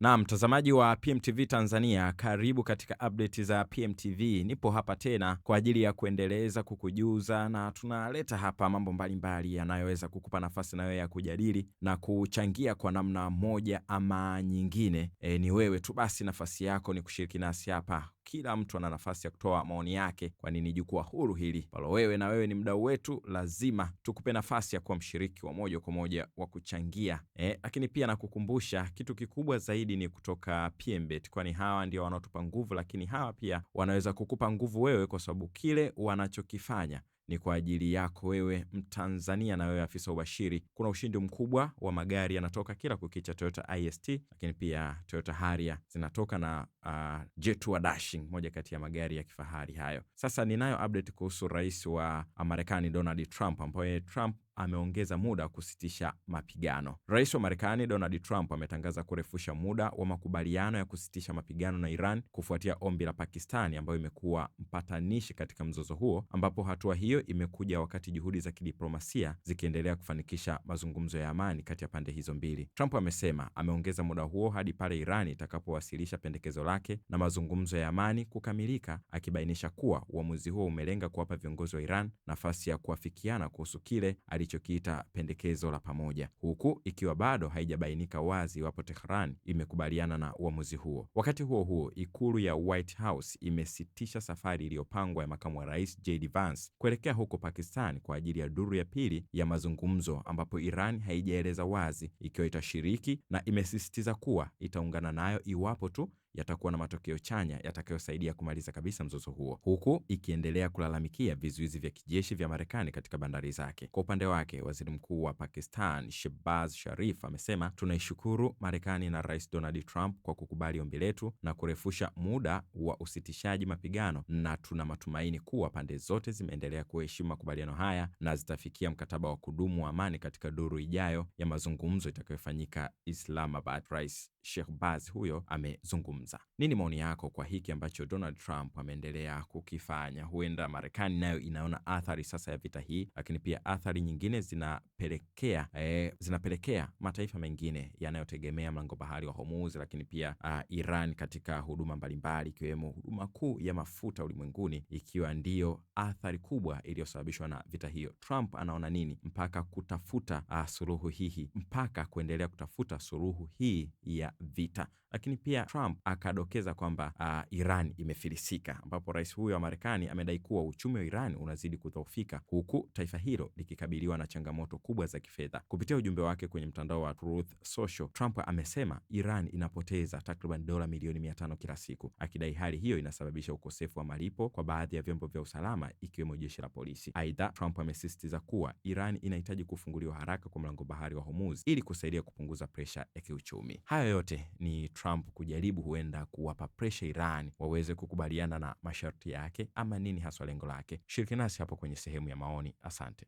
Na mtazamaji wa PMTV Tanzania, karibu katika update za PMTV. Nipo hapa tena kwa ajili ya kuendeleza kukujuza, na tunaleta hapa mambo mbalimbali yanayoweza kukupa nafasi na wewe ya kujadili na kuchangia kwa namna moja ama nyingine. Ni wewe tu basi, nafasi yako ni kushiriki nasi hapa. Kila mtu ana nafasi ya kutoa maoni yake, kwani ni jukwaa huru hili. Palo wewe ni mdau wetu, lazima tukupe nafasi ya kuwa mshiriki wa moja kwa moja wa kuchangia. Lakini pia nakukumbusha kitu kikubwa zaidi ni kutoka PMBet, kwani hawa ndio wanaotupa nguvu, lakini hawa pia wanaweza kukupa nguvu wewe, kwa sababu kile wanachokifanya ni kwa ajili yako wewe Mtanzania na wewe afisa ubashiri. Kuna ushindi mkubwa wa magari yanatoka kila kukicha. Toyota IST, lakini pia Toyota Harrier zinatoka na Jet2 Dashing, moja kati ya magari ya kifahari hayo. Sasa ninayo update kuhusu rais wa Marekani Donald Trump, ambaye Trump ameongeza muda wa kusitisha mapigano. Rais wa Marekani Donald Trump ametangaza kurefusha muda wa makubaliano ya kusitisha mapigano na Iran kufuatia ombi la Pakistani, ambayo imekuwa mpatanishi katika mzozo huo, ambapo hatua hiyo imekuja wakati juhudi za kidiplomasia zikiendelea kufanikisha mazungumzo ya amani kati ya pande hizo mbili. Trump amesema ameongeza muda huo hadi pale Iran itakapowasilisha pendekezo lake na mazungumzo ya amani kukamilika, akibainisha kuwa uamuzi huo umelenga kuwapa viongozi wa Iran nafasi ya kuafikiana kuhusu kile alichokiita pendekezo la pamoja, huku ikiwa bado haijabainika wazi iwapo Tehran imekubaliana na uamuzi huo. Wakati huo huo, ikulu ya White House imesitisha safari iliyopangwa ya makamu wa rais JD Vance kuelekea huko Pakistan kwa ajili ya duru ya pili ya mazungumzo, ambapo Iran haijaeleza wazi ikiwa itashiriki, na imesisitiza kuwa itaungana nayo iwapo tu yatakuwa na matokeo chanya yatakayosaidia kumaliza kabisa mzozo huo, huku ikiendelea kulalamikia vizuizi vya kijeshi vya Marekani katika bandari zake. Kwa upande wake, waziri mkuu wa Pakistan Shehbaz Sharif amesema, tunaishukuru Marekani na Rais Donald Trump kwa kukubali ombi letu na kurefusha muda wa usitishaji mapigano, na tuna matumaini kuwa pande zote zimeendelea kuheshimu makubaliano haya na zitafikia mkataba wa kudumu wa amani katika duru ijayo ya mazungumzo itakayofanyika Islamabad. Rais Shehbaz huyo amezungumza. Nini maoni yako kwa hiki ambacho Donald Trump ameendelea kukifanya? Huenda Marekani nayo inaona athari sasa ya vita hii, lakini pia athari nyingine zinapelekea mataifa mengine yanayotegemea mlango bahari wa Hormuz, lakini pia Iran katika huduma mbalimbali, ikiwemo huduma kuu ya mafuta ulimwenguni, ikiwa ndiyo athari kubwa iliyosababishwa na vita hiyo. Trump anaona nini mpaka kutafuta suluhu hii, mpaka kuendelea kutafuta suluhu hii ya vita? Lakini pia Trump akadokeza kwamba Iran imefilisika, ambapo rais huyo wa Marekani amedai kuwa uchumi wa Iran unazidi kudhoofika, huku taifa hilo likikabiliwa na changamoto kubwa za kifedha. Kupitia ujumbe wake kwenye mtandao wa Truth Social, Trump amesema Iran inapoteza takriban dola milioni 500 kila siku, akidai hali hiyo inasababisha ukosefu wa malipo kwa baadhi ya vyombo vya usalama, ikiwemo jeshi la polisi. Aidha, Trump amesisitiza kuwa Iran inahitaji kufunguliwa haraka kwa mlango bahari wa Hormuz ili kusaidia kupunguza presha ya kiuchumi. Hayo yote ni Trump kujaribu huenda kuwapa presha Iran waweze kukubaliana na masharti yake, ama nini haswa lengo lake? Shiriki nasi hapo kwenye sehemu ya maoni. Asante.